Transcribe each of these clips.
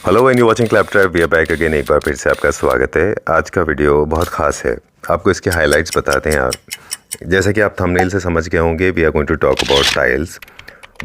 Hello and you watching Claptrap, we are back again. एक बार फिर से आपका स्वागत है। आज का वीडियो बहुत खास है, आपको इसके हाइलाइट्स बताते हैं। जैसा कि आप थंबनेल से समझ गए होंगे, we are going to talk about tiles,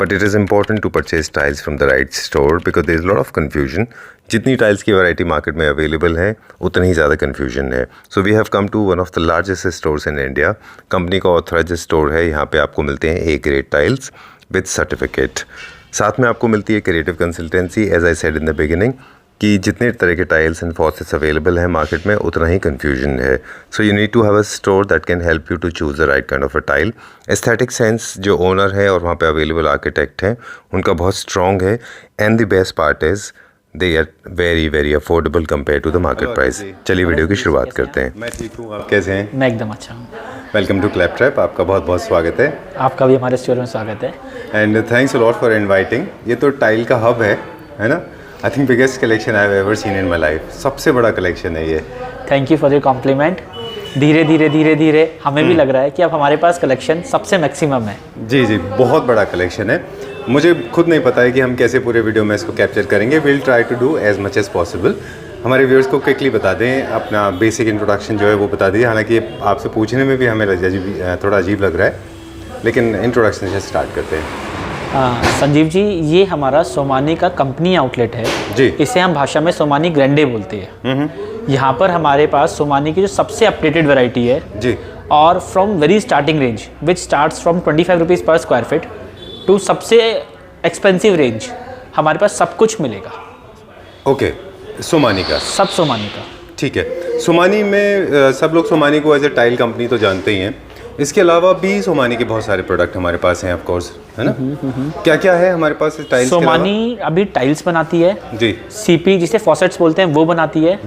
but it is important to purchase tiles from the right store because there is lot of confusion. जितनी टाइल्स की वैरायटी मार्केट में अवेलेबल है उतनी ही ज़्यादा कन्फ्यूजन है। So we have come to one of the largest stores in India. Company का authorised store है। यहाँ पे आपको मिलते हैं A grade tiles with certificate. साथ में आपको मिलती है creative consultancy. As I said in the beginning कि जितने तरह के टाइल्स एंड फॉसेट्स अवेलेबल हैं मार्केट में उतना ही कन्फ्यूजन है। So you need to have a store that can help you to choose the right kind of a tile. Aesthetic sense जो ओनर है और वहाँ पे अवेलेबल आर्किटेक्ट हैं उनका बहुत स्ट्रॉन्ग है। And the best part is they are very very affordable compare to the market price. चलिए वीडियो की शुरुआत करते हैं। मैं ठीक हूँ, आप कैसे हैं? मैं एकदम अच्छा हूँ। वेलकम टू क्लैपट्रैप, आपका बहुत बहुत स्वागत है। आपका भी हमारे स्टोर में स्वागत है। And thanks a lot for inviting. ये तो टाइल का हब है ना? I think biggest collection I have ever seen in my life. सबसे बड़ा कलेक्शन है ये। Thank you for your compliment. धीरे धीरे हमें भी लग रहा है कि अब हमारे पास कलेक्शन सबसे मैक्सिमम है। जी जी, बहुत बड़ा कलेक्शन है। मुझे खुद नहीं पता है कि हम कैसे पूरे वीडियो में इसको कैप्चर करेंगे। Will try to do as much as possible. हमारे व्यूअर्स को क्विकली बता दें, अपना बेसिक इंट्रोडक्शन जो है वो बता दीजिए। हालांकि आपसे पूछने में भी हमें थोड़ा अजीब लग रहा है, लेकिन इंट्रोडक्शन से स्टार्ट करते हैं। संजीव जी, ये हमारा सोमानी का कंपनी आउटलेट है जी। इसे हम भाषा में सोमानी ग्रैंडे बोलते हैं। यहाँ पर हमारे पास सोमानी की जो सबसे अपडेटेड वैरायटी है जी, और from very starting range which starts from 25 rupees पर स्क्वायर फीट टू सबसे एक्सपेंसिव रेंज, हमारे पास सब कुछ मिलेगा। ओके, सोमानी का सब सोमानी का। ठीक है। सोमानी में सब लोग सोमानी को एज ए टाइल कंपनी तो जानते ही हैं। इसके अलावा भी सोमानी के बहुत सारे प्रोडक्ट हमारे पास हैं, ऑफ कोर्स, है ना? क्या क्या है हमारे पास टाइल्स? सोमानी अभी टाइल्स बनाती है जी, सीपी जिसे फॉसेट्स बोलते हैं वो बनाती है,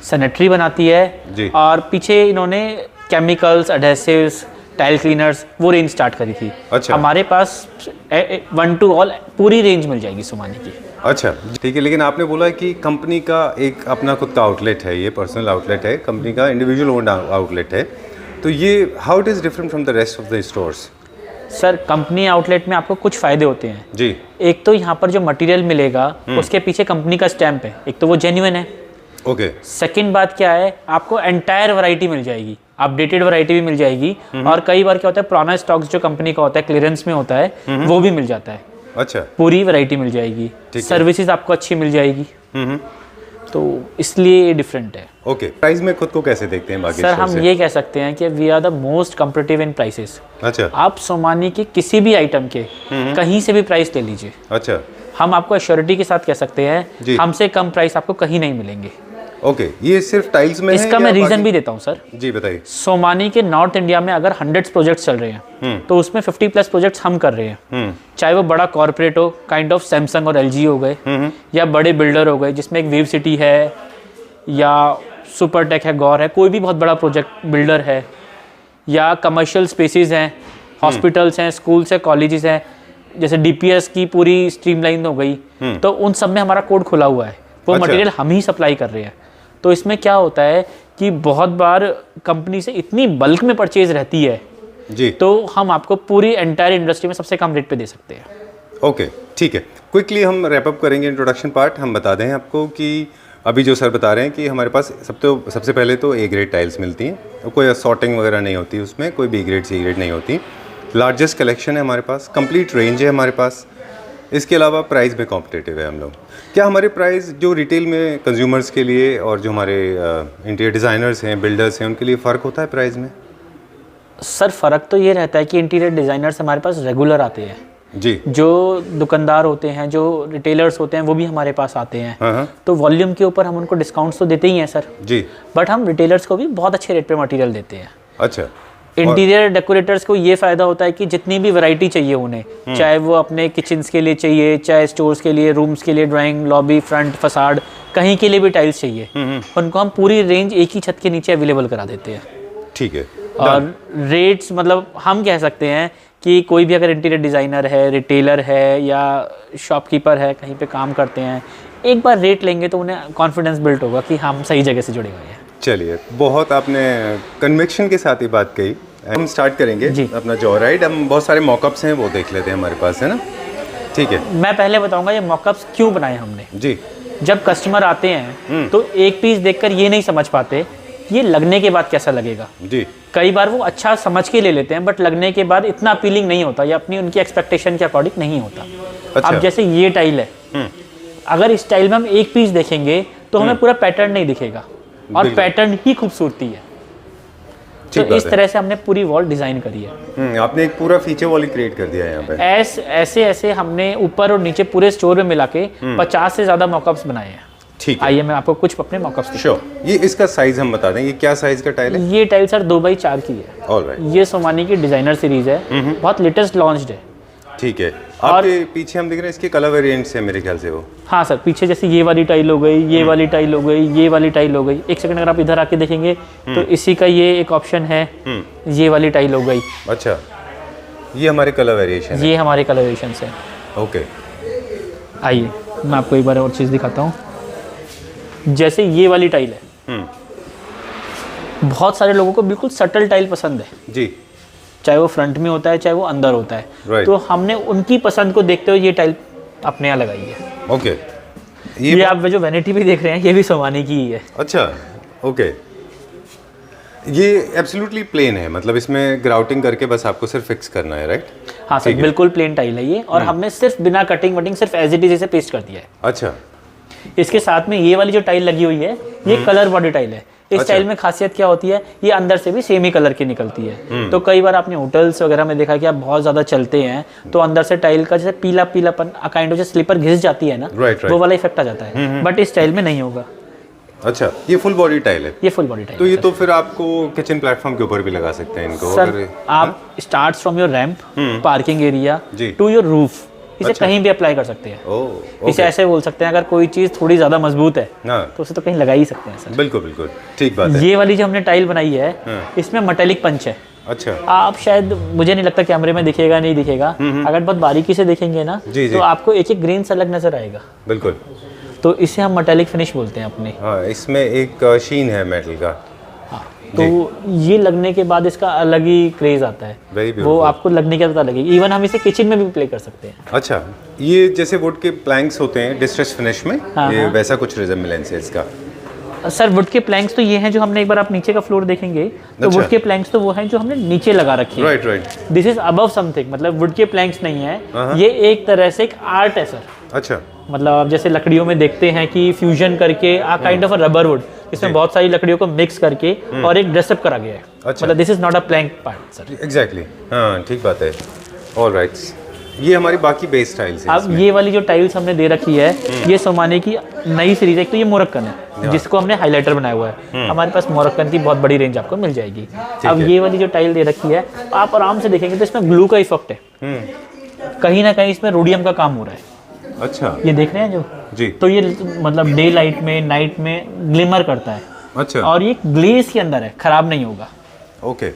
सैनिटरी बनाती है जी, और पीछे इन्होंने केमिकल्स, एडहेसिव्स, टाइल क्लीनर्स वो रेंज स्टार्ट करी थी। अच्छा। हमारे पास 1 to ऑल पूरी रेंज मिल जाएगी सोमानी की। अच्छा ठीक है। लेकिन आपने बोला कि कंपनी का एक अपना खुद का आउटलेट है, ये पर्सनल आउटलेट है, कंपनी का इंडिविजुअल ओन्ड आउटलेट है, तो ये how it is different from the rest of the stores? Sir, company outlet में आपको कुछ फ़ायदे होते हैं जी। एक तो यहाँ पर जो मटेरियल मिलेगा उसके पीछे कंपनी का स्टैंप है, एक तो वो जेन्युइन है। ओके। सेकंड बात क्या है, आपको एंटायर वैरायटी मिल जाएगी, अपडेटेड वैरायटी भी मिल जाएगी, और कई बार क्या होता है पुराना स्टॉक्स जो कंपनी का होता है क्लियरेंस में होता है वो भी मिल जाता है। अच्छा। पूरी वैरायटी मिल जाएगी, सर्विसेज आपको अच्छी मिल जाएगी, तो इसलिए ये डिफरेंट है। ओके। प्राइस में खुद को कैसे देखते हैं बाकी? सर, हम ये कह सकते हैं कि we are the most competitive in prices. अच्छा। आप सोमानी के किसी भी आइटम के कहीं से भी प्राइस ले लीजिए। अच्छा। हम आपको एश्योरिटी के साथ कह सकते हैं हमसे कम प्राइस आपको कहीं नहीं मिलेंगे। ओके। ये सिर्फ टाइल्स में इसका मैं रीजन भी देता हूँ सर। जी बताइए। सोमानी के नॉर्थ इंडिया में अगर 100 प्रोजेक्ट्स चल रहे हैं तो उसमें 50+ प्रोजेक्ट्स हम कर रहे हैं। चाहे वो बड़ा कॉर्पोरेट हो, काइंड ऑफ सैमसंग और एलजी हो गए, या बड़े बिल्डर हो गए जिसमें एक वेव सिटी है या सुपरटेक है, गौर है, कोई भी बहुत बड़ा प्रोजेक्ट बिल्डर है, या कमर्शियल स्पेसेस हैं, हॉस्पिटल्स हैं, स्कूल्स हैं, कॉलेजेस हैं, जैसे डीपीएस की पूरी स्ट्रीमलाइन हो गई, तो उन सब में हमारा कोड खुला हुआ है। वो मटेरियल हम ही सप्लाई कर रहे हैं। तो इसमें क्या होता है कि बहुत बार कंपनी से इतनी बल्क में परचेज रहती है जी, तो हम आपको पूरी एंटायर इंडस्ट्री में सबसे कम रेट पे दे सकते हैं। ओके ठीक है। क्विकली हम रैप अप करेंगे इंट्रोडक्शन पार्ट। हम बता दें आपको कि अभी जो सर बता रहे हैं कि हमारे पास सबसे पहले तो ए ग्रेड टाइल्स मिलती हैं, कोई सॉर्टिंग वगैरह नहीं होती उसमें, कोई बी ग्रेड सी ग्रेड नहीं होती। लार्जेस्ट कलेक्शन है हमारे पास, कंप्लीट रेंज है हमारे पास। इसके अलावा प्राइस भी कॉम्पिटिटिव है हम लोग। क्या हमारे प्राइस जो रिटेल में कंज्यूमर्स के लिए और जो हमारे इंटीरियर डिज़ाइनर्स हैं, बिल्डर्स हैं, उनके लिए फ़र्क होता है प्राइस में? सर, फ़र्क तो ये रहता है कि इंटीरियर डिज़ाइनर्स हमारे पास रेगुलर आते हैं जी। जो दुकानदार होते हैं, जो रिटेलर्स होते हैं, वो भी हमारे पास आते हैं। हाँ। तो वॉल्यूम के ऊपर हम उनको डिस्काउंट्स तो देते ही हैं सर जी, बट हम रिटेलर्स को भी बहुत अच्छे रेट पे मटेरियल देते हैं। अच्छा। इंटीरियर डेकोरेटर्स को ये फ़ायदा होता है कि जितनी भी वैरायटी चाहिए उन्हें, चाहे वो अपने किचन्स के लिए चाहिए, चाहे स्टोर्स के लिए, रूम्स के लिए, ड्राइंग, लॉबी, फ्रंट, फसाड, कहीं के लिए भी टाइल्स चाहिए, उनको हम पूरी रेंज एक ही छत के नीचे अवेलेबल करा देते हैं। ठीक है। और रेट्स मतलब हम कह सकते हैं कि कोई भी अगर इंटीरियर डिज़ाइनर है, रिटेलर है या शॉपकीपर है, कहीं पे काम करते हैं, एक बार रेट लेंगे तो उन्हें कॉन्फिडेंस बिल्ड होगा कि हम सही जगह से जुड़े हुए हैं। चलिए, बहुत आपने कन्विक्शन के साथ ही बात कही। हम स्टार्ट करेंगे अपना जॉ राइड। हम बहुत सारे मॉकअप्स हैं वो देख लेते हैं हमारे पास, है ना? ठीक है। मैं पहले बताऊंगा ये मॉकअप्स क्यों बनाए हमने। जी। जब कस्टमर आते हैं तो एक पीस देखकर ये नहीं समझ पाते ये लगने के बाद कैसा लगेगा जी। कई बार वो अच्छा समझ के ले लेते हैं बट लगने के बाद इतना अपीलिंग नहीं होता या अपनी उनकी एक्सपेक्टेशन के अकॉर्डिंग नहीं होता। अच्छा। अब जैसे ये टाइल है, अगर इस टाइल में हम एक पीस देखेंगे तो हमें पूरा पैटर्न नहीं दिखेगा और पैटर्न ही खूबसूरती है। तो इस तरह से हमने पूरी वॉल डिजाइन करी है। आपने एक पूरा फीचर वॉल ही क्रिएट कर दिया है यहाँ पे। ऐसे हमने ऊपर और नीचे पूरे स्टोर में मिला के 50 से ज्यादा मॉकअप्स बनाए हैं। ठीक है। आइए मैं आपको कुछ अपने मॉकअप्स दिखाता हूं। श्योर। ये इसका साइज हम बता दें, ये क्या साइज का टाइल है? ये टाइल सर 2x4 की है। ऑलराइट। ये सोमानी की डिजाइनर सीरीज है, बहुत लेटेस्ट लॉन्च्ड है। ठीक है। आपके पीछे हम देख रहे हैं इसके कलर वेरिएंट्स हैं मेरे ख्याल से वो। हाँ सर, पीछे जैसे ये वाली टाइल हो गई, ये वाली टाइल हो गई, ये वाली टाइल हो गई। एक सेकंड अगर आप इधर आके देखेंगे तो इसी का ये एक ऑप्शन है, ये वाली टाइल हो गई। अच्छा, ये हमारे कलर वेरिएशन है। ये हमारे कलर वेरिएशन है। ओके। आइए मैं आपको एक बार और चीज़ दिखाता हूँ। जैसे ये वाली टाइल है, बहुत सारे लोगों को बिल्कुल सटल टाइल पसंद है जी, चाहे वो फ्रंट में होता है चाहे वो अंदर होता है। Right. तो हमने उनकी पसंद को देखते हुए ये टाइल अपने यहाँ लगाई है। ओके। ये आप जो वैनिटी भी देख रहे हैं ये भी सोमानी की ही है। अच्छा, ओके। ये एब्सोल्युटली प्लेन है, मतलब इसमें ग्राउटिंग करके बस आपको सिर्फ फिक्स करना है, राइट? हाँ सर, बिल्कुल प्लेन टाइल है ये, और हमने सिर्फ बिना कटिंग वटिंग सिर्फ एज इट इज इसे पेस्ट कर दिया है। अच्छा। इसके साथ में ये वाली जो टाइल लगी हुई है ये कलर बॉडी टाइल है। इस टाइल में खासियत क्या होती है, ये अंदर से भी सेम ही कलर की निकलती है। तो कई बार आपने होटल्स वगैरह में देखा कि आप बहुत ज्यादा चलते हैं तो अंदर से टाइल का जैसे पीला पीलापन काइंड ऑफ स्लीपर घिस जाती है ना, Right. वो वाला इफेक्ट आ जाता है। बट इस टाइल में नहीं होगा। अच्छा, ये फुल बॉडी टाइल है? ये फुल बॉडी टाइल तो ये तो फिर आपको किचन प्लेटफॉर्म के ऊपर भी लगा सकते हैं इनको सर। आप start from your ramp, parking area जी। टू योर रूफ, इसे अच्छा। कहीं भी अप्लाई कर सकते हैं। ओह, इसे ऐसे बोल सकते हैं अगर कोई चीज़ थोड़ी ज़्यादा मजबूत है हाँ, तो उसे तो कहीं लगा ही सकते हैं सर। बिल्कुल बिल्कुल ठीक बात है। ये वाली जो हमने टाइल बनाई है इसमें मेटेलिक पंच है। अच्छा। आप शायद, मुझे नहीं लगता कैमरे में दिखेगा नहीं दिखेगा, अगर बहुत बारीकी से देखेंगे ना जी, तो आपको एक एक ग्रेन अलग नजर आएगा। बिल्कुल। तो इसे हम मेटेलिक फिनिश बोलते हैं अपने। हाँ, इसमें एक शीन है मेटल का। हाँ, तो ये लगने के बाद इसका अलग ही क्रेज आता है। Very वो beautiful। आपको लगने के बाद पता लगेगी। इवन हम इसे किचन में भी प्ले कर सकते हैं। अच्छा, ये जैसे वुड के प्लैंक्स होते हैं डिस्ट्रेस फिनिश में, हाँ, ये हाँ। वैसा कुछ रिजेम्बलेंस है इसका? सर वुड के प्लैंक्स तो ये हैं जो हमने, एक बार आप नीचे का फ्लोर देखेंगे तो अच्छा। वुड के प्लैंक्स तो वो हैं जो हमने नीचे लगा रखे हैं। Right right. This is above something, मतलब वुड के प्लैंक्स नहीं है, ये एक तरह से एक आर्ट है सर। अच्छा। मतलब आप जैसे लकड़ियों में देखते हैं कि फ्यूजन करके kind of a rubber would, इसमें बहुत सारी लकड़ियों को मिक्स करके और एक ड्रेसअप करा गया है। अच्छा। मतलब this is not a plank part sir. Exactly, हाँ ठीक बात है। ऑलराइट, ये हमारी बाकी बेस टाइल्स है। अब ये वाली जो टाइल्स हमने दे रखी है ये सोमानी की नई सीरीज है। एक तो ये मोरक्कन है जिसको हमने हाइलाइटर बनाया हुआ है। हमारे पास मोरक्कन की बहुत बड़ी रेंज आपको मिल जाएगी। अब ये वाली जो टाइल दे रखी है आप आराम से देखेंगे तो इसमें ग्लू का इफेक्ट है, कहीं ना कहीं इसमें रोडियम का काम हो रहा है। अच्छा ये देख रहे हैं जो जी। तो ये मतलब डे लाइट में नाइट में ग्लिमर करता है। अच्छा। और ये ग्लेज के अंदर है, खराब नहीं होगा। ओके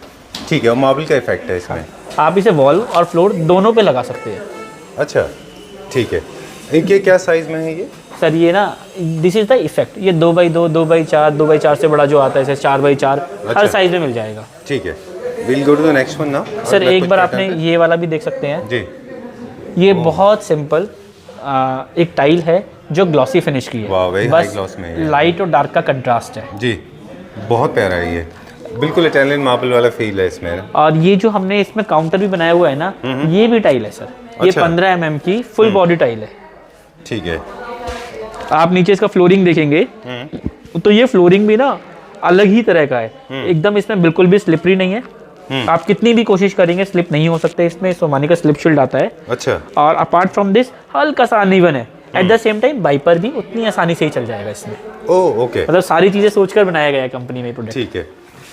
ठीक है, और मार्बल का इफेक्ट है इसमें। आप इसे वॉल और फ्लोर दोनों पे लगा सकते हैं। अच्छा ठीक है। इनके क्या साइज में है ये? सर ये ना, दिस इज द इफेक्ट, ये 2x2, 2x4, 2x4 से बड़ा जो आता है, जैसे 4x4 हर साइज में मिल जाएगा। ठीक है, will go to the next one now. Sir एक बार आपने ये वाला भी देख सकते हैं जी। ये बहुत सिंपल एक टाइल है जो ग्लॉसी फिनिश की है। वाह, very high gloss में है। लाइट और डार्क का कंट्रास्ट है जी, बहुत प्यारा है ये, बिल्कुल इटालियन मार्बल वाला फील है इसमें। और ये जो हमने इसमें काउंटर भी बनाया हुआ है ना, ये भी टाइल है सर। ये अच्छा। 15 mm की फुल बॉडी टाइल है। ठीक है। आप नीचे इसका फ्लोरिंग देखेंगे तो ये फ्लोरिंग भी ना अलग ही तरह का है, एकदम इसमें बिल्कुल भी स्लिपरी नहीं है। आप कितनी भी कोशिश करेंगे स्लिप नहीं हो सकते इसमें, सोमानी का स्लिप शील्ड आता है। अच्छा। और अपार्ट फ्रॉम दिस हल्का सा अनइवन है, at the same time wiper भी उतनी आसानी से ही चल जाएगा इसमें। ओह ओके, मतलब सारी चीजें सोचकर बनाया गया है कंपनी में प्रोडक्ट। ठीक है।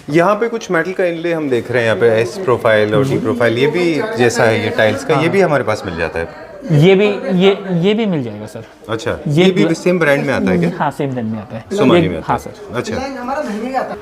यहाँ पे कुछ मेटल का इनले हम देख रहे हैं, यहाँ पे एस प्रोफाइल और टी प्रोफाइल, ये भी जैसा है ये टाइल्स का, ये भी हमारे पास मिल जाता है? ये भी मिल जाएगा सर। अच्छा, ये भी सेम ब्रांड में आता है क्या? हाँ सेम ब्रांड में आता है। सोमानी में आता हाँ है? सर। अच्छा।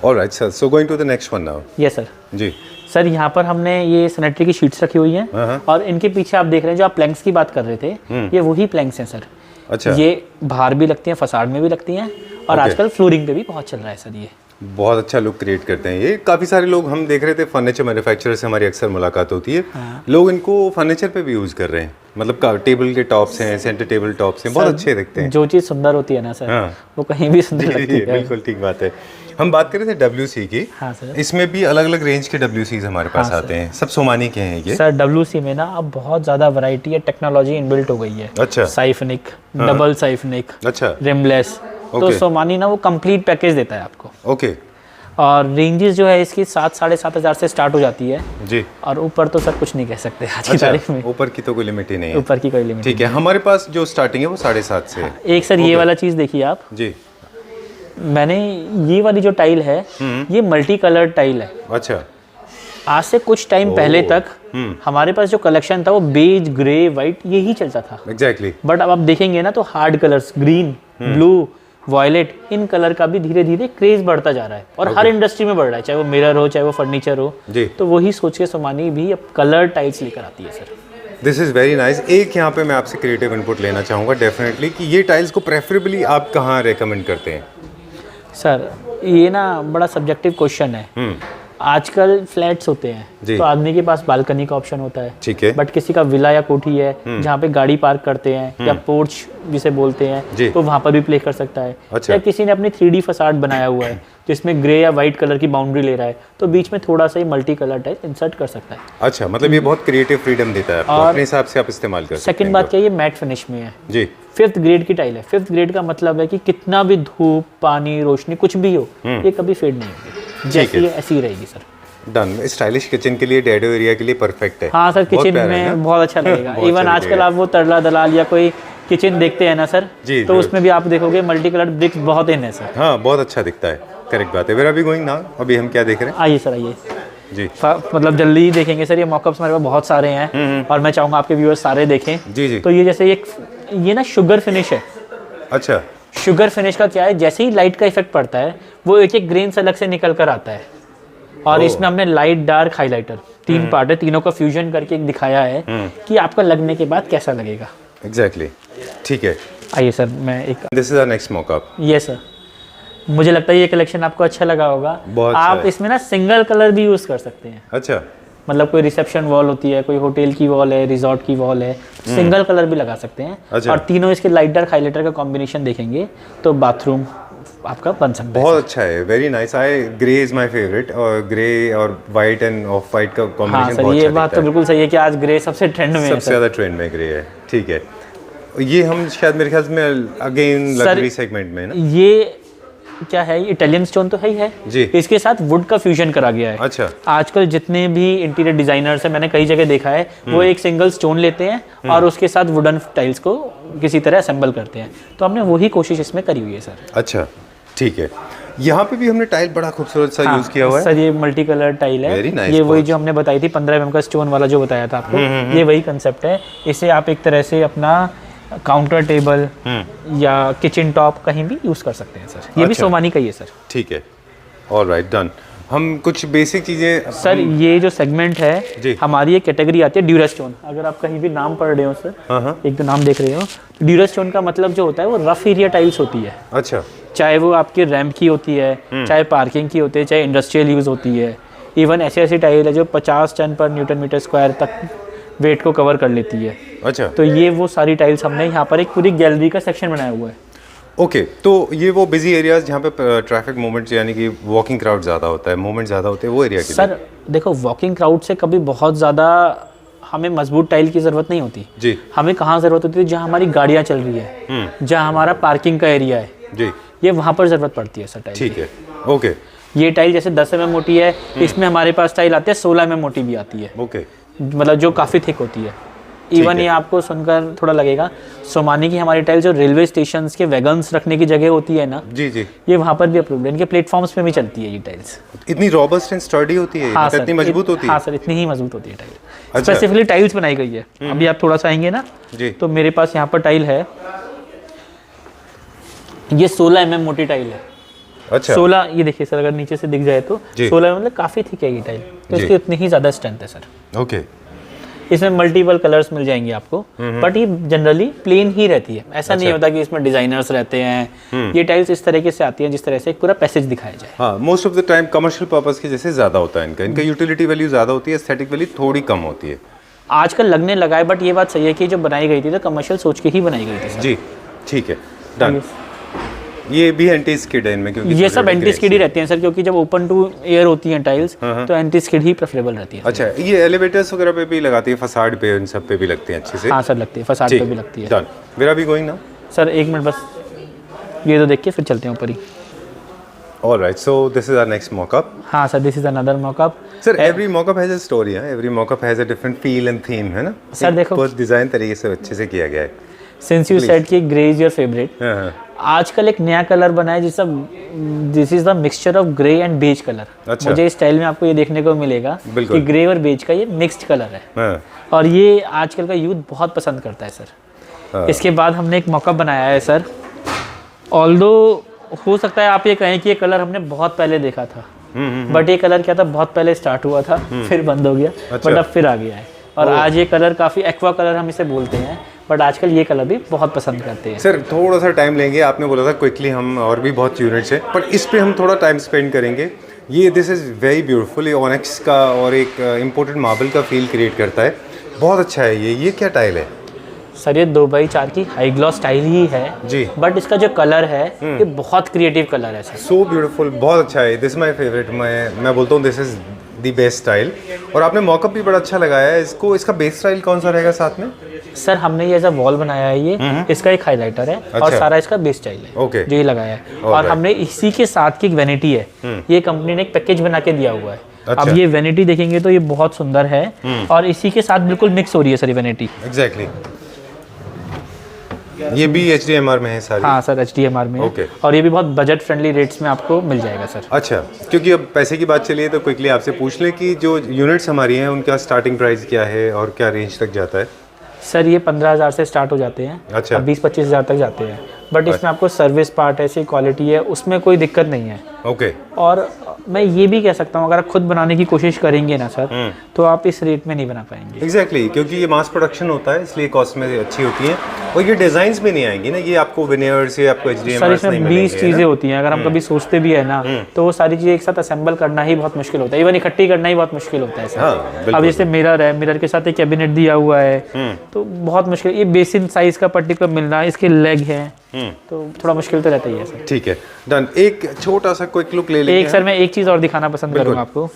Alright sir, so going to the next one now. Yes sir. जी सर यहाँ पर हमने ये सैनिटरी की शीट्स रखी हुई हैं और इनके पीछे आप देख रहे हैं जो आप प्लैंक्स की बात कर रहे थे, ये वही प्लैंक्स हैं सर। अच्छा। ये बाहर भी लगती हैं, फसाड में भी लगती हैं और आजकल फ्लोरिंग पे भी बहुत चल रहा है सर ये। बहुत अच्छा लुक क्रिएट करते हैं ये। काफ़ी सारे लोग हम देख रहे थे, फर्नीचर मैन्युफैक्चरर से हमारी अक्सर मुलाकात होती है। लोग इनको फर्नीचर पे भी यूज़ कर रहे हैं, मतलब टेबल के टॉप्स हैं, सेंटर टेबल टॉप्स हैं, बहुत अच्छे दिखते हैं। जो चीज़ सुंदर होती है ना सर, हाँ। वो कहीं भी सुंदर लगती है। बिल्कुल ठीक बात है। हम बात कर रहे थे WC की। हाँ सर। इसमें भी अलग अलग रेंज के WCs हमारे पास आते हैं, सब सोमानी के हैं ये। सर WC में ना अब बहुत ज़्यादा वैरायटी है, टेक्नोलॉजी इनबिल्ट हो गई है। अच्छा। साइफनिक, डबल साइफनिक, अच्छा, रिमलेस, तो सोमानी ना वो कंप्लीट पैकेज देता है आपको। ओके। और रेंजेस जो है इसकी 7-7.5 हज़ार से स्टार्ट हो जाती है जी। और ऊपर तो सर कुछ नहीं कह सकते आज की तारीख में। ऊपर की तो कोई लिमिट ही नहीं है। ऊपर की कोई लिमिट ठीक है, हमारे पास जो स्टार्टिंग है वो 7.5 से है। एक सर ये वाला चीज़ देखिए आप, जी। मैंने ये वाली जो टाइल है ये मल्टी कलर टाइल है। अच्छा। आज से कुछ टाइम पहले तक हमारे पास जो कलेक्शन था वो बेज, ग्रे, वाइट यही चलता था। एग्जैक्टली। बट अब आप देखेंगे ना तो hard colours, green, blue, violet, इन कलर का भी धीरे धीरे क्रेज बढ़ता जा रहा है और हर इंडस्ट्री में बढ़ रहा है, चाहे वो मिरर हो, चाहे वो फर्नीचर हो। जी। तो वही सोच के सोमानी भी अब कलर टाइल्स लेकर आती है sir. This is very nice. एक यहाँ पे मैं आपसे क्रिएटिव इनपुट लेना चाहूँगा डेफिनेटली, कि ये टाइल्स को प्रेफरेबली आप कहाँ रेकमेंड करते हैं? सर ये ना बड़ा सब्जेक्टिव क्वेश्चन है। आजकल फ्लैट्स होते हैं तो आदमी के पास बालकनी का ऑप्शन होता है, ठीक है। बट किसी का विला या कोठी है जहाँ पे गाड़ी पार्क करते हैं या पोर्च जिसे बोलते हैं, तो वहाँ पर भी प्ले कर सकता है। अच्छा। या किसी ने अपनी 3D फसाड बनाया हुआ है जिसमें ग्रे या वाइट कलर की बाउंड्री ले रहा है, तो बीच में थोड़ा सा ही मल्टी कलर टाइप इंसर्ट कर सकता है। अच्छा, मतलब ये बहुत क्रिएटिव फ्रीडम देता है आपको, अपने हिसाब से आप इस्तेमाल कर सकते हैं। सेकंड बात क्या, ये मैट फिनिश में है जी। 5th ग्रेड की टाइल है। 5th ग्रेड का मतलब है कि कितना भी धूप, पानी, रोशनी कुछ भी हो, ये कभी फेड नहीं होगी, जैसी है ऐसी रहेगी सर। डन। स्टाइलिश किचन के लिए, डैडो एरिया के लिए परफेक्ट है। हाँ सर, किचन में बहुत अच्छा लगेगा। इवन आजकल आप वो तरला दलाल या कोई किचन देखते हैं ना सर, तो उसमें भी आप देखोगे मल्टी कलर ब्रिक्स बहुत इन है सर। हाँ, बहुत अच्छा दिखता है। करेक्ट बात है। वेर अभी गोइंग नाउ, अभी हम क्या देख रहे हैं? आइए सर, आइए जी। मतलब जल्दी ही देखेंगे सर, ये मॉकअप्स हमारे पास बहुत सारे हैं और मैं चाहूँगा आपके व्यूअर्स सारे देखें। जी जी। तो ये जैसे ये ना शुगर फिनिश है। अच्छा। शुगर फिनिश का क्या है, जैसे ही लाइट का इफेक्ट पड़ता है वो एक एक ग्रेन से अलग से निकल कर आता है। और इसमें हमने लाइट, डार्क, हाइलाइटर 3 पार्ट है, तीनों का फ्यूजन करके एक दिखाया है कि आपका लगने के बाद कैसा लगेगा। एग्जैक्टली। ठीक है। आइए सर, मैं एक this is our next mockup. ये सर, मुझे लगता है ये कलेक्शन आपको अच्छा लगा होगा। बहुत अच्छा आप है। इसमें ना सिंगल कलर भी यूज कर सकते हैं। अच्छा। मतलब कोई रिसेप्शन वॉल होती है, कोई होटल की वॉल है, रिजॉर्ट की वॉल है, सिंगल कलर भी लगा सकते हैं। अच्छा। और तीनों इसके लाइट, डार्क, हाइलाइटर का कॉम्बिनेशन देखेंगे तो बाथरूम आपका बन सकता है। बहुत अच्छा है, very nice. I grey is my favourite, और ग्रे और वाइट एंड ऑफ वाइट का हाँ कॉम्बिनेशन सर, बहुत ये अच्छा बात तो बिल्कुल सही है कि आज ग्रे सबसे ट्रेंड में है सबसे सर। ज़्यादा ट्रेंड में ग्रे है। ठीक है। ये हम शायद मेरे ख्याल में अगेन लग्जरी सेगमेंट में है ना? ये क्या है, इटालियन स्टोन तो है ही है जी। इसके साथ वुड का फ्यूजन करा गया है। अच्छा। आजकल जितने भी इंटीरियर डिजाइनर्स हैं, मैंने कई जगह देखा है, वो एक सिंगल स्टोन लेते हैं और उसके साथ वुडन टाइल्स को किसी तरह असेंबल करते हैं, तो हमने वही कोशिश इसमें करी हुई है सर। अच्छा, ठीक है। यहाँ पे भी हमने टाइल बड़ा खूबसूरत सा यूज किया हुआ है सर। ये मल्टी कलर टाइल है। Very nice, ये वही जो हमने बताई थी 15 mm का स्टोन वाला जो बताया था आपको, ये वही कंसेप्ट है। इसे आप एक तरह से अपना काउंटर टेबल या किचन टॉप कहीं भी यूज कर सकते हैं सर। ये भी सोमानी का ही है सर। ठीक है। Alright, done. हम कुछ बेसिक चीज़ें सर, ये जो सेगमेंट है जी। हमारी एक कैटेगरी आती है ड्यूरास्टोन। अगर आप कहीं भी नाम पढ़ रहे हो सर, एक तो नाम देख रहे हो, ड्यूरास्टोन का मतलब जो होता है वो रफ एरिया टाइल्स होती है। अच्छा। चाहे वो आपकी रैम्प की होती है, चाहे पार्किंग की होती है, चाहे इंडस्ट्रियल यूज होती है। इवन ऐसी टाइल है जो 50 टन पर न्यूटन मीटर स्क्वायर तक वेट को कवर कर लेती है। अच्छा। तो ये वो सारी टाइल्स हमने यहाँ पर एक पूरी गैलरी का सेक्शन बनाया हुआ है। ओके, तो ये वो बिजी एरियाज जहाँ पे ट्रैफिक मूवमेंट यानी कि वॉकिंग क्राउड ज़्यादा होता है, मूवमेंट ज़्यादा होते हैं, वो एरिया के सर देखो, वॉकिंग क्राउड से कभी बहुत ज़्यादा हमें मजबूत टाइल की ज़रूरत नहीं होती जी। हमें कहाँ ज़रूरत होती है, जहाँ हमारी गाड़ियाँ चल रही है, जहाँ हमारा पार्किंग का एरिया है जी, ये वहाँ पर ज़रूरत पड़ती है सर टाइल। ठीक है। ओके। ये टाइल जैसे 10 mm मोटी है, इसमें हमारे पास टाइल आती है 16 mm मोटी भी आती है। ओके। मतलब जो काफ़ी थिक होती है। इवन ये आपको सुनकर थोड़ा लगेगा, सोमानी की हमारी टाइल जो रेलवे स्टेशन के वैगन्स रखने की जगह होती है ना, जी जी, ये वहाँ पर भी अप्रूव्ड है। इनके प्लेटफॉर्म्स पे भी चलती है ये टाइल्स। इतनी रॉबस्ट एंड स्टर्डी होती है, हाँ इतनी मजबूत होती है। हाँ सर, इतनी ही मजबूत होती है टाइल। अच्छा। स्पेसिफिकली टाइल्स बनाई गई है। अभी आप थोड़ा सा आएंगे ना जी, तो मेरे पास यहाँ पर टाइल है, ये 16 mm मोटी टाइल है। अच्छा। 16, ये देखिए सर, अगर नीचे से दिख जाए तो 16 मतलब काफ़ी थिक है ये टाइल, तो इसकी उतनी ही ज़्यादा स्ट्रेंथ है सर। ओके। इसमें मल्टीपल कलर्स मिल जाएंगे आपको, बट ये जनरली प्लेन ही रहती है। ऐसा नहीं होता कि इसमें डिजाइनर्स रहते हैं। ये टाइल्स इस तरीके से आती है जिस तरह से पूरा पैसेज दिखाया जाए। हाँ, most of the time commercial purpose के जैसे ज़्यादा होता है इनका यूटिलिटी वैल्यू ज़्यादा होती है, एस्थेटिक वैल्यू थोड़ी कम होती है। आजकल लगने लगा है, बट ये बात सही है कि जो बनाई गई थी तो कमर्शियल सोच के ही बनाई गई थी सर। जी ठीक है, डन। ये भी एंटी स्किड है इनमें, क्योंकि ये सब एंटी स्किड ही रहते हैं सर, क्योंकि जब ओपन टू एयर होती हैं टाइल्स तो एंटी स्किड ही प्रेफरेबल रहती है। अच्छा, ये एलिवेटर्स वगैरह पे भी लगाती है, फसाड पे, इन सब पे भी लगते हैं अच्छे से। हाँ सर, लगती है, फसाड पे भी लगती है। Done, where are we going now? Sir एक मिनट बस, ये तो देख के फिर चलते हैं ऊपर ही। Alright, so this is our next mockup. हाँ sir, this is another mockup. Sir every mockup has a story, every mockup has a different feel and theme, है ना? सर देखो, बहुत डिजाइन तरीके से अच्छे से किया गया है। सिंस यू सेड कि ग्रे इज योर फेवरेट, आजकल एक नया कलर बना है जिसका this is the mixture of grey and beige colour. अच्छा। मुझे इस स्टाइल में आपको ये देखने को मिलेगा कि ग्रे और बेज का ये मिक्स्ड कलर है, और ये आजकल का यूथ बहुत पसंद करता है सर। इसके बाद हमने एक मॉकअप बनाया है सर, ऑल्दो हो सकता है आप ये कहें कि ये कलर हमने बहुत पहले देखा था, बट ये कलर क्या था, बहुत पहले स्टार्ट हुआ था, फिर बंद हो गया, बट अब फिर आ गया है। और आज ये कलर काफ़ी एक्वा कलर हम इसे बोलते हैं, बट आजकल ये कलर भी बहुत पसंद करते हैं। सर थोड़ा सा टाइम लेंगे, आपने बोला था क्विकली, हम और भी बहुत यूनिट्स हैं, पर इस पे हम थोड़ा टाइम स्पेंड करेंगे। ये दिस इज़ वेरी ब्यूटीफुल, ये ऑनेक्स का और एक इम्पोर्टेड मार्बल का फील क्रिएट करता है, बहुत अच्छा है। ये क्या टाइल है? सर ये 2x4 की हाई ग्लॉस स्टाइल ही है जी, बट इसका जो कलर है ये बहुत क्रिएटिव कलर है सर। सो ब्यूटीफुल, बहुत अच्छा है। दिस माय फेवरेट, मैं बोलता हूँ this is the best style. और आपने मॉकअप भी बड़ा अच्छा लगाया है इसको। इसका बेस स्टाइल कौन सा रहेगा साथ में? सर हमने ये एज अ वॉल बनाया है, ये इसका एक हाइलाइटर है और सारा इसका बेस स्टाइल है। ओके, जो ये लगाया है, और हमने इसी के साथ की एक वैनिटी है, ये कंपनी ने एक पैकेज बना के दिया हुआ है। अच्छा। अब ये वैनिटी देखेंगे तो ये बहुत सुंदर है और इसी के साथ बिल्कुल मिक्स हो रही है सर ये वैनिटी। एग्जैक्टली, ये भी HDMR में है सारी? हाँ सर, HDMR में है। और ये भी बहुत बजट फ्रेंडली रेट्स में आपको मिल जाएगा सर। अच्छा, क्योंकि अब पैसे की बात चली है तो क्विकली आपसे पूछ लें कि जो यूनिट्स हमारी हैं उनका स्टार्टिंग प्राइस क्या है और क्या रेंज तक जाता है? सर ये 15,000 से स्टार्ट हो जाते हैं। अच्छा। 20-25 हज़ार तक जाते हैं, बट इसमें आपको सर्विस पार्ट ऐसी क्वालिटी है, उसमें कोई दिक्कत नहीं है। ओके। और मैं ये भी कह सकता हूँ अगर आप खुद बनाने की कोशिश करेंगे ना सर तो आप इस रेट में नहीं बना पाएंगे। एग्जैक्टली, क्योंकि ये मास प्रोडक्शन होता है इसलिए कॉस्ट में अच्छी होती है, और ये डिजाइन्स भी नहीं आएंगी ना, ये आपको विनियर से आपको HDMR सर इसमें 20 चीज़ें होती हैं, अगर हम कभी सोचते भी है ना तो वो सारी चीज़ें एक साथ असेंबल करना ही बहुत मुश्किल होता है, इवन इकट्ठी करना ही बहुत मुश्किल होता है सर। हाँ, अब जैसे मिरर है, मिरर के साथ एक कैबिनेट दिया हुआ है तो बहुत मुश्किल, ये बेसिन साइज का पर्टिकुलर मिलना, इसके लेग है तो थोड़ा मुश्किल तो रहता ही है सर। ठीक है, डन। एक छोटा सा क्विक लुक ले लेंगे। एक सर मैं एक चीज़ और दिखाना पसंद करूँगा आपको,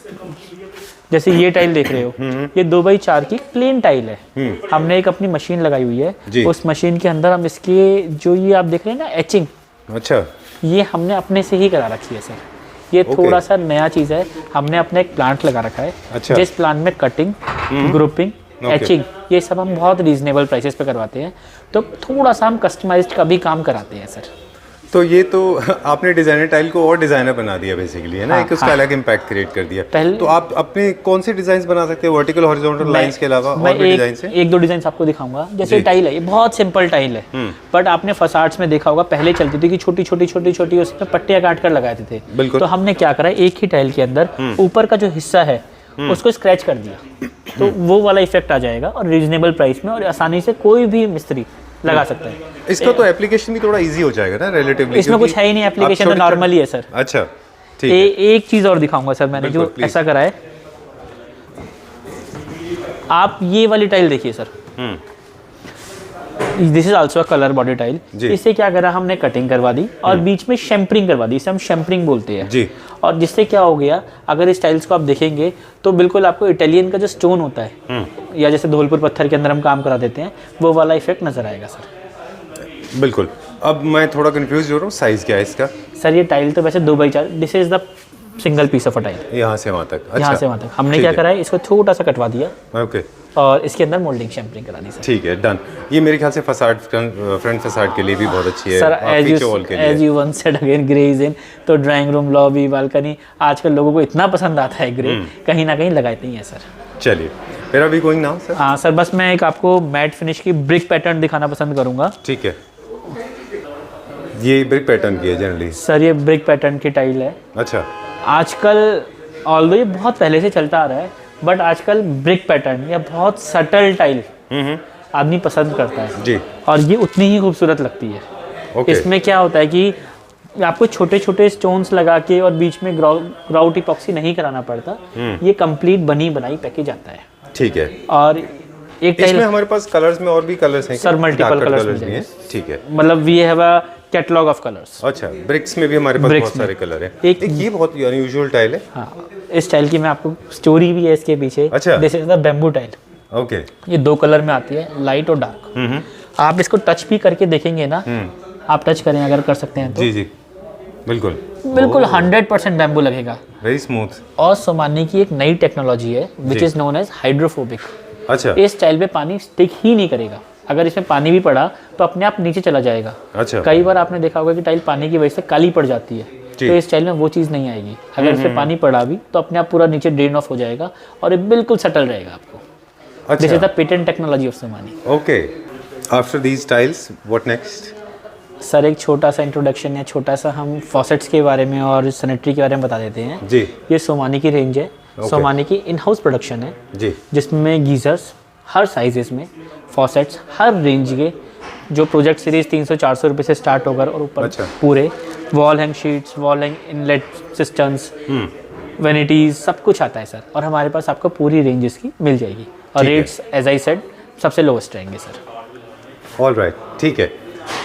जैसे ये टाइल देख रहे हो, ये 2x4 की प्लेन टाइल है। हमने एक अपनी मशीन लगाई हुई है, उस मशीन के अंदर हम इसके जो ये आप देख रहे हैं ना एचिंग, अच्छा, ये हमने अपने से ही करा रखी है सर। ये थोड़ा सा नया चीज़ है, हमने अपना एक प्लांट लगा रखा है। अच्छा। जिस प्लांट में कटिंग, ग्रुपिंग, एचिंग, ये सब हम बहुत रीजनेबल प्राइसेस पे करवाते हैं, तो थोड़ा सा हम कस्टमाइज्ड का भी काम कराते हैं सर। तो ये तो आपने डिजाइनर टाइल को और डिजाइनर बना दिया बेसिकली, है ना? एक उसका अलग इम्पैक्ट क्रिएट कर दिया। तो आप अपने कौन से डिजाइन बना सकते हैं वर्टिकल हॉरिजॉन्टल लाइंस के अलावा और भी डिजाइन से? एक दो डिजाइन आपको दिखाऊंगा। जैसे टाइल है, ये बहुत सिंपल टाइल है, बट आपने फसाड्स में देखा होगा पहले चलती थी कि छोटी छोटी छोटी छोटी उसमें पट्टियां काट कर लगाते थे। बिल्कुल। तो हमने क्या करा, एक ही टाइल के अंदर ऊपर का जो हिस्सा है उसको स्क्रैच कर दिया, तो वो वाला इफेक्ट आ जाएगा और रीजनेबल प्राइस में, और आसानी से कोई भी मिस्त्री लगा सकता है। इसका तो एप्लीकेशन भी थोड़ा इजी हो जाएगा ना रिलेटिवली? इसमें कुछ है ही नहीं, एप्लीकेशन तो नॉर्मल ही है सर। अच्छा, ठीक है। एक चीज और दिखाऊंगा सर, मैंने जो ऐसा करा है, आप ये वाली टाइल देखिए sir, this is also colour body tile. इससे क्या करा, हमने कटिंग करवा दी और बीच में शेम्परिंग करवा दी, इसे हम शेम्परिंग बोलते हैं जी। और जिससे क्या हो गया, अगर इस टाइल्स को आप देखेंगे तो बिल्कुल आपको इटालियन का जो स्टोन होता है या जैसे धौलपुर पत्थर के अंदर हम काम करा देते हैं, वो वाला इफेक्ट नजर आएगा सर। बिल्कुल। अब मैं थोड़ा कंफ्यूज हो रहा हूँ, साइज क्या है इसका? सर ये टाइल तो वैसे 2x4, this is the single piece of a tile, यहाँ से वहाँ तक। अच्छा। यहाँ से वहाँ तक हमने क्या करा है, इसको छोटा सा कटवा दिया, ओके, और इसके अंदर मोल्डिंग शेम्परिंग करा दी सर। ठीक है, डन। ये मेरे ख्याल से फसाड, फ्रंट फसाड के लिए भी बहुत अच्छी है sir. As you once said again, grey is in, तो ड्राइंग रूम, लॉबी, बालकनी, आजकल लोगों को इतना पसंद आता है ग्रे, कहीं ना कहीं लगाते ही है सर। चलिए, फिर अभी गोइंग नाउ सर? हाँ सर, बस मैं एक आपको मैट फिनिश की ब्रिक पैटर्न दिखाना पसंद करूंगा। ठीक है, ये ब्रिक पैटर्न की है जनरली सर, ये ब्रिक पैटर्न की टाइल है। अच्छा। आजकल ऑल्दो ये बहुत पहले से चलता आ रहा है, बट आजकल ब्रिक पैटर्न या बहुत सटल टाइल आदमी पसंद करता है जी। और ये उतनी ही खूबसूरत लगती है। ओके। इसमें क्या होता है कि आपको छोटे छोटे स्टोन्स लगा के और बीच में ग्राउट इपॉक्सी नहीं कराना पड़ता। ये कंप्लीट बनी बनाई पैकेज आता है। ठीक है। और एक इसमें हमारे पास कलर्स में और भी कलर्स हैं सर, मल्टीपल कलर्स भी हैं। ठीक है, मतलब we have a catalogue of colours. अच्छा, ब्रिक्स में भी हमारे पास बहुत सारे कलर हैं। एक ये बहुत अनयूजुअल टाइल है। हाँ, इस टाइल की मैं आपको स्टोरी भी है इसके पीछे। अच्छा। This is the bamboo tile. Okay. ये 2 कलर में आती है, लाइट और डार्क। आप इसको टच भी करके देखेंगे ना, आप टच करें अगर कर सकते हैं तो। जी जी, बिल्कुल बिल्कुल 100% बैम्बू लगेगा। Very smooth. और सोमानी की एक नई टेक्नोलॉजी है which is known as hydrophobic. अच्छा। इस टाइल पे पानी स्टिक ही नहीं करेगा। अगर इसमें पानी भी पड़ा तो अपने आप नीचे चला जाएगा। अच्छा। कई बार आपने देखा होगा कि टाइल पानी की वजह से काली पड़ जाती है, तो इस टाइल में वो चीज़ नहीं आएगी। अगर इसमें पानी पड़ा भी तो अपने आप पूरा नीचे ड्रेन ऑफ हो जाएगा और ये बिल्कुल सटल रहेगा आपको। अच्छा। This is the patent technology of Somani. Okay, after these tiles what next? Sir, एक छोटा सा इंट्रोडक्शन या छोटा सा हम फॉसेट्स के बारे में और सैनिटरी के बारे में बता देते हैं जी। ये सोमानी की रेंज है। सोमानी की इन हाउस प्रोडक्शन है जी, जिसमें गीजर्स हर साइजेस में, फॉसेट्स हर रेंज के, जो प्रोजेक्ट सीरीज 300-400 रुपये से स्टार्ट होकर और ऊपर पूरे wall hang sheets, wall hang inlet systems, vanities, सब कुछ आता है सर। और हमारे पास आपको पूरी रेंज इसकी मिल जाएगी और रेट्स एज आई सेड सबसे लोएस्ट रहेंगे सर। ऑल राइट, ठीक है।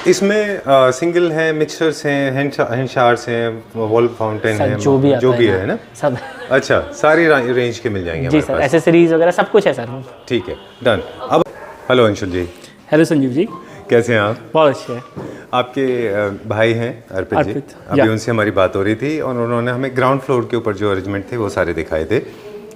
इसमें सिंगल हैं, मिक्सचर्स हैं, हैंड शावर्स हैं, वॉल फाउंटेन है, जो भी आता है ना सब। अच्छा, सारी रेंज के मिल जाएंगे जी सर, एसेसरीज वगैरह सब कुछ है सर। ठीक है, डन। अब हेलो अंशुल जी। हेलो संजीव जी, कैसे हैं आप? बहुत अच्छे हैं। आपके भाई हैं अर्पित जी, अभी उनसे हमारी बात हो रही थी और उन्होंने हमें ग्राउंड फ्लोर के ऊपर जो अरेंजमेंट थे वो सारे दिखाए थे।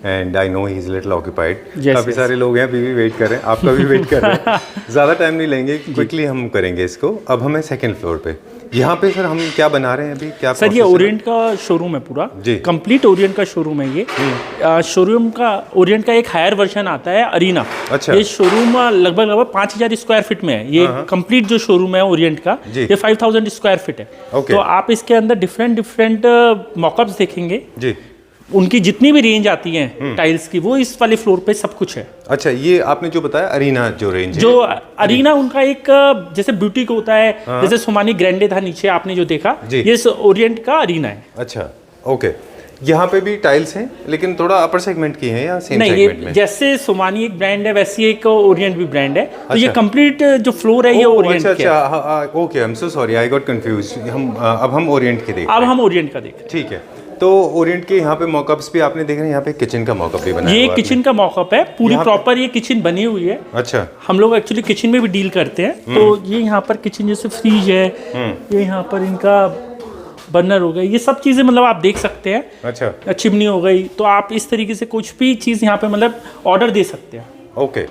And I know he is little occupied. काफ़ी सारे लोग हैं, अभी भी वेट कर रहे हैं, आपका भी वेट कर रहे हैं। ज़्यादा टाइम नहीं लेंगे, क्विकली हम करेंगे इसको। अब हमें सेकंड फ्लोर पे, यहाँ पे सर हम क्या बना रहे हैं अभी? क्या सर, ये ओरिएंट का शोरूम है पूरा जी, कंप्लीट ओरिएंट का शोरूम है ये। शोरूम का ओरिएंट का एक हायर वर्जन आता है अरीना। अच्छा। ये शोरूम लगभग 5000 स्क्वायर फीट में है। ये कंप्लीट जो शोरूम है ओरिएंट का, ये 5000 स्क्वायर फीट है। तो आप इसके अंदर डिफरेंट मॉकअप्स देखेंगे जी। उनकी जितनी भी रेंज आती है टाइल्स की, वो इस वाले फ्लोर पे सब कुछ है। अच्छा, ये आपने जो बताया अरीना जो रेंज है, जो अरीना उनका एक जैसे ब्यूटी को होता है, जैसे सोमानी ग्रैंडे था नीचे आपने जो देखा, ये ओरिएंट का अरीना है। अच्छा, ओके। यहाँ पे भी टाइल्स हैं लेकिन थोड़ा अपर सेगमेंट की हैं या सेम नहीं, सेगमेंट में? जैसे सोमानी एक ब्रांड है वैसी एक ओरिएंट भी ब्रांड है। तो ये कंप्लीट जो फ्लोर है ये ओरिएंट का है। Okay, I am so sorry, I got confused. अब हम ओरिएंट के देख रहे हैं। अब हम ओरिएंट का देख रहे हैं। ठीक है। तो ओरिएंट के यहाँ पे मॉकअप्स भी आपने देख रहे हैं, यहाँ पे किचन का मॉकअप भी बना है। ये किचन का मॉकअप है, पूरी प्रॉपर ये किचन बनी हुई है। अच्छा। हम लोग एक्चुअली किचन में भी डील करते हैं। तो ये यहाँ पर किचन जैसे फ्रीज है, ये यहाँ पर इनका बर्नर हो गई, ये सब चीज़ें मतलब आप देख सकते हैं। अच्छा। चिमनी हो गई, तो आप इस तरीके से कुछ भी चीज़ यहाँ पे मतलब ऑर्डर दे सकते हैं। ओके।